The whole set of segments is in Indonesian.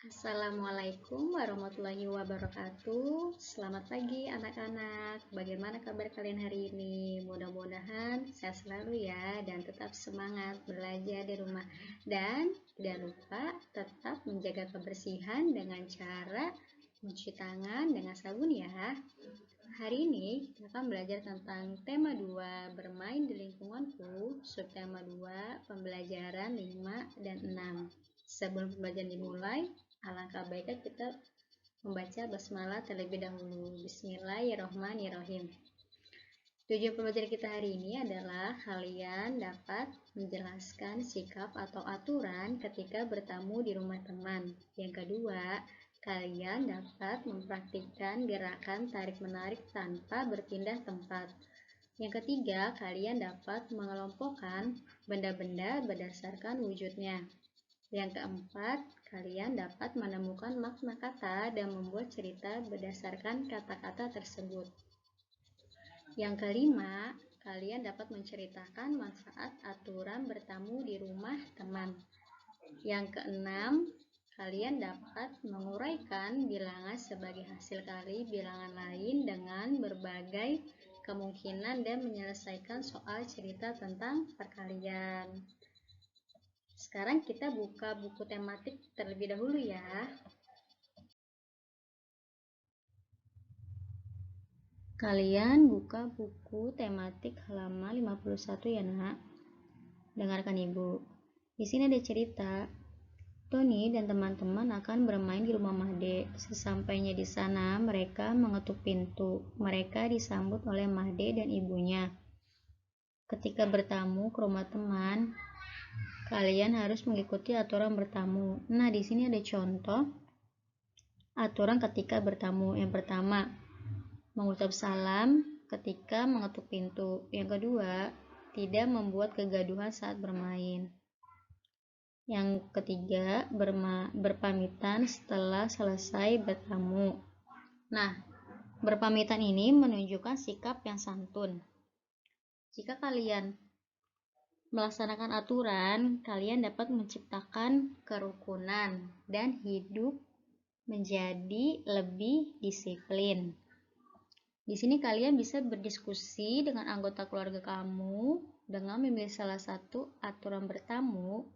Assalamualaikum warahmatullahi wabarakatuh. Selamat pagi anak-anak. Bagaimana kabar kalian hari ini? Mudah-mudahan sehat selalu ya dan tetap semangat belajar di rumah. Dan tidak lupa tetap menjaga kebersihan dengan cara mencuci tangan dengan sabun ya. Hari ini kita akan belajar tentang tema 2, bermain di lingkunganku, subtema 2, pembelajaran 5 dan 6. Sebelum pembelajaran dimulai, alangkah baiknya kita membaca basmalah terlebih dahulu. Bismillahirrahmanirrahim. Tujuan pembelajaran kita hari ini adalah kalian dapat menjelaskan sikap atau aturan ketika bertamu di rumah teman. Yang kedua, kalian dapat mempraktikkan gerakan tarik-menarik tanpa berpindah tempat. Yang ketiga, kalian dapat mengelompokkan benda-benda berdasarkan wujudnya. Yang keempat, kalian dapat menemukan makna kata dan membuat cerita berdasarkan kata-kata tersebut. Yang kelima, kalian dapat menceritakan manfaat aturan bertamu di rumah teman. Yang keenam, kalian dapat menguraikan bilangan sebagai hasil kali bilangan lain dengan berbagai kemungkinan dan menyelesaikan soal cerita tentang perkalian. Sekarang kita buka buku tematik terlebih dahulu ya. Kalian buka buku tematik halaman 51 ya nak. Dengarkan ibu. Di sini ada cerita. Tony dan teman-teman akan bermain di rumah Made. Sesampainya di sana, mereka mengetuk pintu. Mereka disambut oleh Made dan ibunya. Ketika bertamu ke rumah teman, kalian harus mengikuti aturan bertamu. Nah, di sini ada contoh aturan ketika bertamu. Yang pertama, mengucap salam ketika mengetuk pintu. Yang kedua, tidak membuat kegaduhan saat bermain. Yang ketiga, berpamitan setelah selesai bertamu. Nah, berpamitan ini menunjukkan sikap yang santun. Jika kalian melaksanakan aturan, kalian dapat menciptakan kerukunan dan hidup menjadi lebih disiplin. Di sini kalian bisa berdiskusi dengan anggota keluarga kamu dengan memilih salah satu aturan bertamu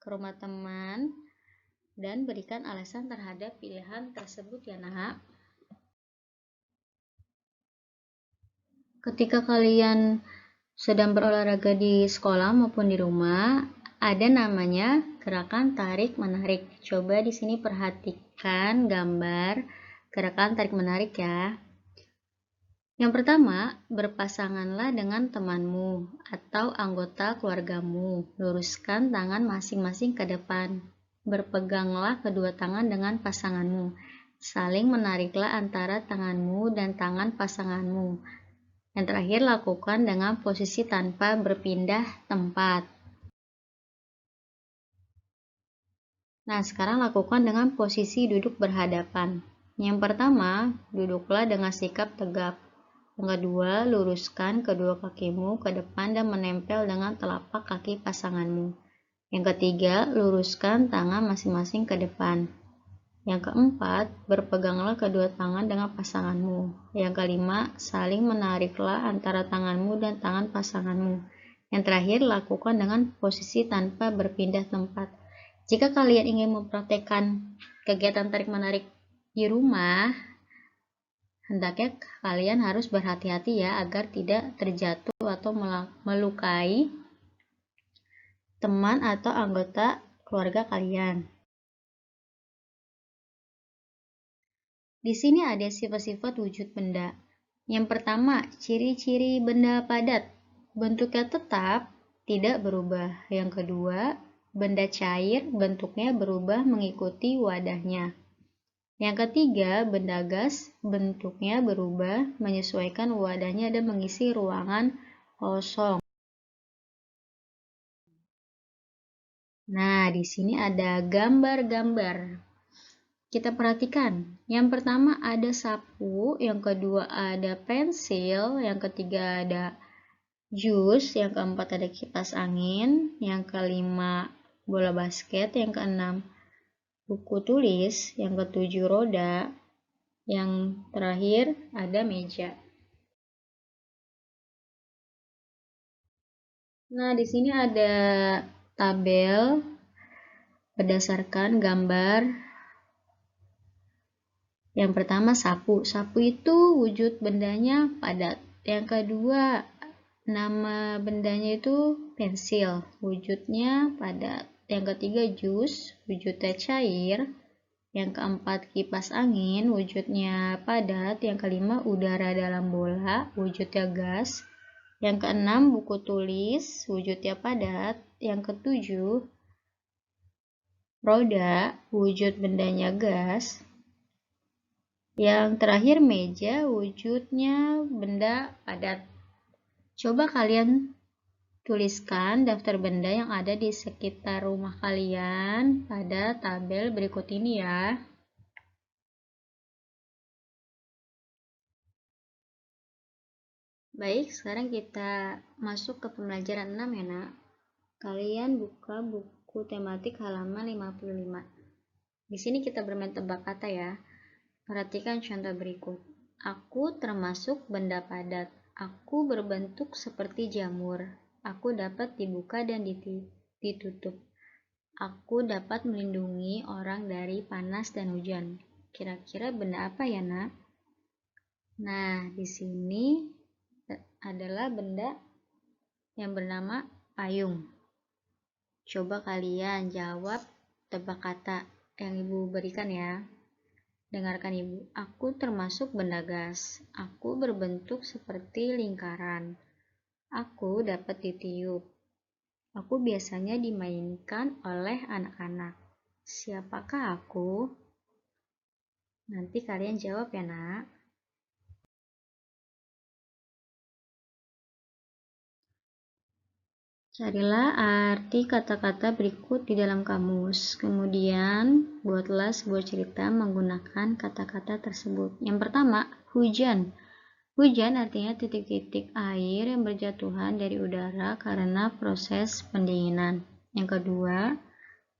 ke rumah teman dan berikan alasan terhadap pilihan tersebut ya nak. Ketika kalian sedang berolahraga di sekolah maupun di rumah, ada namanya gerakan tarik-menarik. Coba di sini perhatikan gambar gerakan tarik-menarik ya. Yang pertama, berpasanganlah dengan temanmu atau anggota keluargamu. Luruskan tangan masing-masing ke depan. Berpeganglah kedua tangan dengan pasanganmu. Saling menariklah antara tanganmu dan tangan pasanganmu. Yang terakhir, lakukan dengan posisi tanpa berpindah tempat. Nah, sekarang lakukan dengan posisi duduk berhadapan. Yang pertama, duduklah dengan sikap tegap. Yang kedua, luruskan kedua kakimu ke depan dan menempel dengan telapak kaki pasanganmu. Yang ketiga, luruskan tangan masing-masing ke depan. Yang keempat, berpeganglah kedua tangan dengan pasanganmu. Yang kelima, saling menariklah antara tanganmu dan tangan pasanganmu. Yang terakhir, lakukan dengan posisi tanpa berpindah tempat. Jika kalian ingin mempraktekkan kegiatan tarik-menarik di rumah, hendaknya kalian harus berhati-hati ya agar tidak terjatuh atau melukai teman atau anggota keluarga kalian. Di sini ada sifat-sifat wujud benda. Yang pertama, ciri-ciri benda padat. Bentuknya tetap, tidak berubah. Yang kedua, benda cair, bentuknya berubah mengikuti wadahnya. Yang ketiga, benda gas, bentuknya berubah menyesuaikan wadahnya dan mengisi ruangan kosong. Nah, di sini ada gambar-gambar. Kita perhatikan. Yang pertama ada sapu, yang kedua ada pensil, yang ketiga ada jus, yang keempat ada kipas angin, yang kelima bola basket, yang keenam buku tulis, yang ketujuh roda, yang terakhir ada meja. Nah, di sini ada tabel berdasarkan gambar. Yang pertama sapu. Sapu itu wujud bendanya padat. Yang kedua, nama bendanya itu pensil, wujudnya padat. Yang ketiga jus, wujudnya cair. Yang keempat kipas angin, wujudnya padat. Yang kelima udara dalam bola, wujudnya gas. Yang keenam buku tulis, wujudnya padat. Yang ketujuh roda, wujud bendanya gas. Yang terakhir meja, wujudnya benda padat. Coba kalian tuliskan daftar benda yang ada di sekitar rumah kalian pada tabel berikut ini ya. Baik, sekarang kita masuk ke pembelajaran 6 ya nak. Kalian buka buku tematik halaman 55. Di sini kita bermain tebak kata ya. Perhatikan contoh berikut. Aku termasuk benda padat. Aku berbentuk seperti jamur. Aku dapat dibuka dan ditutup. Aku dapat melindungi orang dari panas dan hujan. Kira-kira benda apa ya, nak? Nah, di sini adalah benda yang bernama payung. Coba kalian jawab tebak kata yang ibu berikan ya. Dengarkan ibu. Aku termasuk benda gas. Aku berbentuk seperti lingkaran. Aku dapat ditiup. Aku biasanya dimainkan oleh anak-anak. Siapakah aku? Nanti kalian jawab ya, nak. Carilah arti kata-kata berikut di dalam kamus. Kemudian, buatlah sebuah cerita menggunakan kata-kata tersebut. Yang pertama, hujan. Hujan artinya titik-titik air yang berjatuhan dari udara karena proses pendinginan. Yang kedua,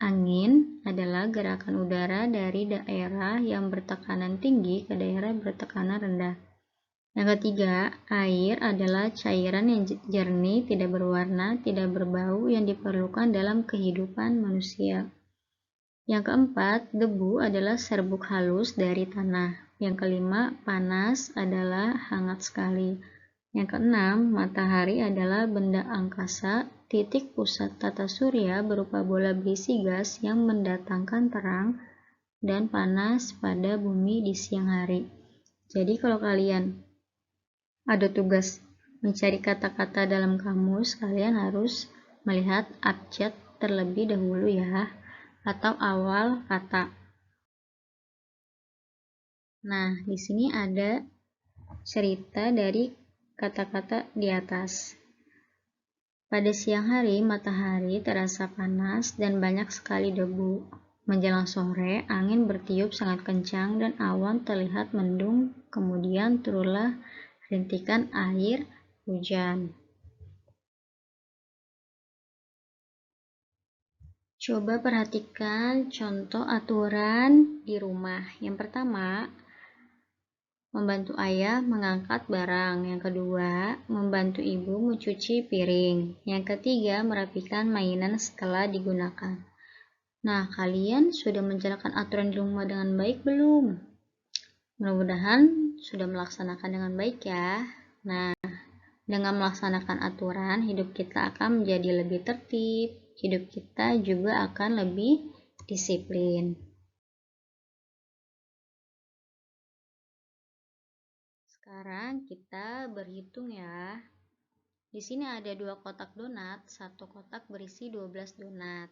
angin adalah gerakan udara dari daerah yang bertekanan tinggi ke daerah bertekanan rendah. Yang ketiga, air adalah cairan yang jernih, tidak berwarna, tidak berbau yang diperlukan dalam kehidupan manusia. Yang keempat, debu adalah serbuk halus dari tanah. Yang kelima, panas adalah hangat sekali. Yang keenam, matahari adalah benda angkasa, titik pusat tata surya berupa bola berisi gas yang mendatangkan terang dan panas pada bumi di siang hari. Jadi kalau kalian ada tugas mencari kata-kata dalam kamus, kalian harus melihat abjad terlebih dahulu ya, atau awal kata. Nah, di sini ada cerita dari kata-kata di atas. Pada siang hari, matahari terasa panas dan banyak sekali debu. Menjelang sore, angin bertiup sangat kencang dan awan terlihat mendung, kemudian turunlah rintikan air hujan. Coba perhatikan contoh aturan di rumah. Yang pertama, membantu ayah mengangkat barang. Yang kedua, membantu ibu mencuci piring. Yang ketiga, merapikan mainan setelah digunakan. Nah, kalian sudah menjalankan aturan di rumah dengan baik belum? Mudah-mudahan sudah melaksanakan dengan baik ya. Nah, dengan melaksanakan aturan, hidup kita akan menjadi lebih tertib. Hidup kita juga akan lebih disiplin. Sekarang kita berhitung ya. Di sini ada 2 kotak donat, 1 kotak berisi 12 donat.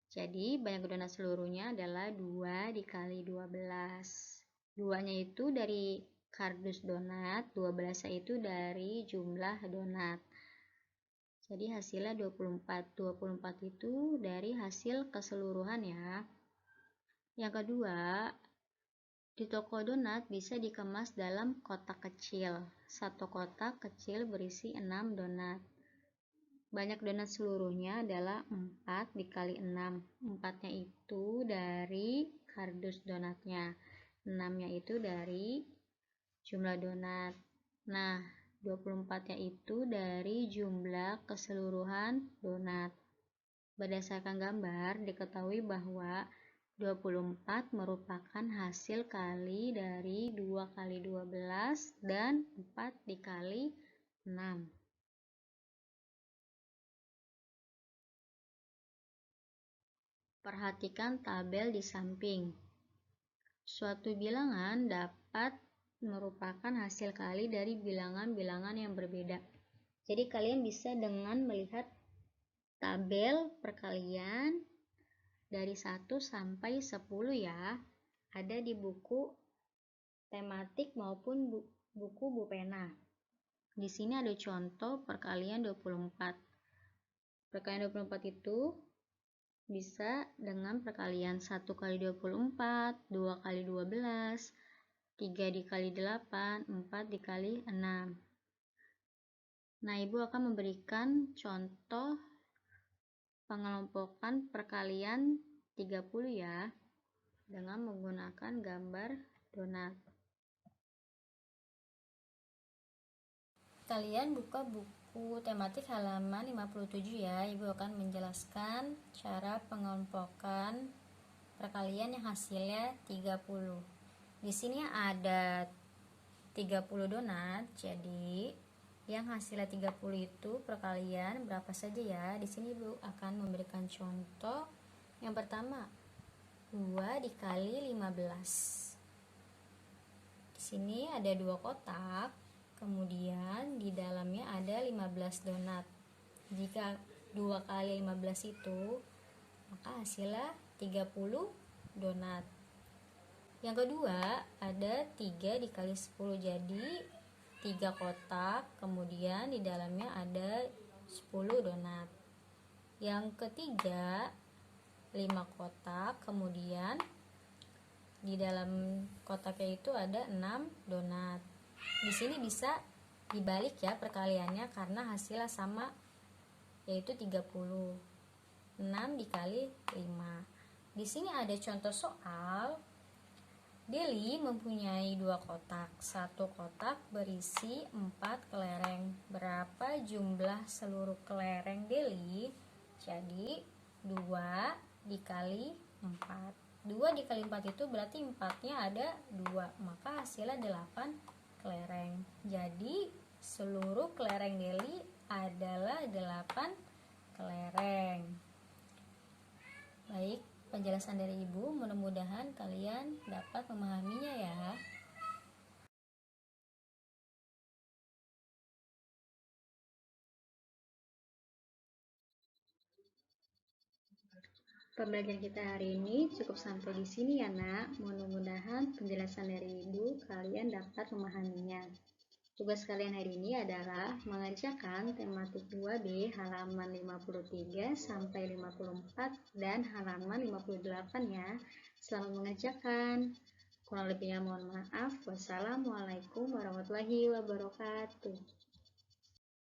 Jadi banyak donat seluruhnya adalah 2 dikali 12. 2-nya itu dari kardus donat, 12-nya itu dari jumlah donat. Jadi hasilnya 24. 24 itu dari hasil keseluruhan ya. Yang kedua, di toko donat bisa dikemas dalam kotak kecil. 1 kotak kecil berisi 6 donat. Banyak donat seluruhnya adalah 4 dikali 6. 4-nya itu dari kardus donatnya. 6-nya itu dari jumlah donat. Nah, 24-nya itu dari jumlah keseluruhan donat. Berdasarkan gambar, diketahui bahwa 24 merupakan hasil kali dari 2 kali 12 dan 4 dikali 6. Perhatikan tabel di samping. Suatu bilangan dapat merupakan hasil kali dari bilangan-bilangan yang berbeda. Jadi kalian bisa dengan melihat tabel perkalian dari 1 sampai 10 ya. Ada di buku tematik maupun buku Bupena. Di sini ada contoh perkalian 24. Perkalian 24 itu bisa dengan perkalian 1 kali 24, 2 kali 12, 3 dikali 8, 4 dikali 6. Nah, Ibu akan memberikan contoh pengelompokan perkalian 30 ya, dengan menggunakan gambar donat. Kalian buka buku tematik halaman 57 ya. Ibu akan menjelaskan cara pengelompokan perkalian yang hasilnya 30. Di sini ada 30 donat, jadi yang hasilnya 30 itu perkalian berapa saja ya. Di sini Ibu akan memberikan contoh. Yang pertama, 2 dikali 15. Di sini ada 2 kotak, kemudian di dalamnya ada 15 donat. Jika 2 kali 15 itu, maka hasilnya 30 donat. Yang kedua, ada 3 dikali 10, jadi 3 kotak, kemudian di dalamnya ada 10 donat. Yang ketiga, 5 kotak, kemudian di dalam kotaknya itu ada 6 donat. Di sini bisa dibalik ya perkaliannya karena hasilnya sama, yaitu 30. 6 dikali 5. Di sini ada contoh soal. Deli mempunyai 2 kotak. 1 kotak berisi 4 kelereng. Berapa jumlah seluruh kelereng Deli? Jadi 2 dikali 4. 2 dikali 4 itu berarti 4-nya ada 2. Maka hasilnya 8 kelereng. Jadi seluruh kelereng Deli adalah 8 kelereng. Baik, penjelasan dari Ibu, mudah-mudahan kalian dapat memahaminya ya. Pembelajaran kita hari ini cukup sampai di sini ya nak. Mudah-mudahan penjelasan dari Ibu kalian dapat memahaminya. Tugas kalian hari ini adalah mengerjakan tematik 2B halaman 53 sampai 54 dan halaman 58 ya. Selamat mengerjakan. Kurang lebihnya mohon maaf. Wassalamualaikum warahmatullahi wabarakatuh.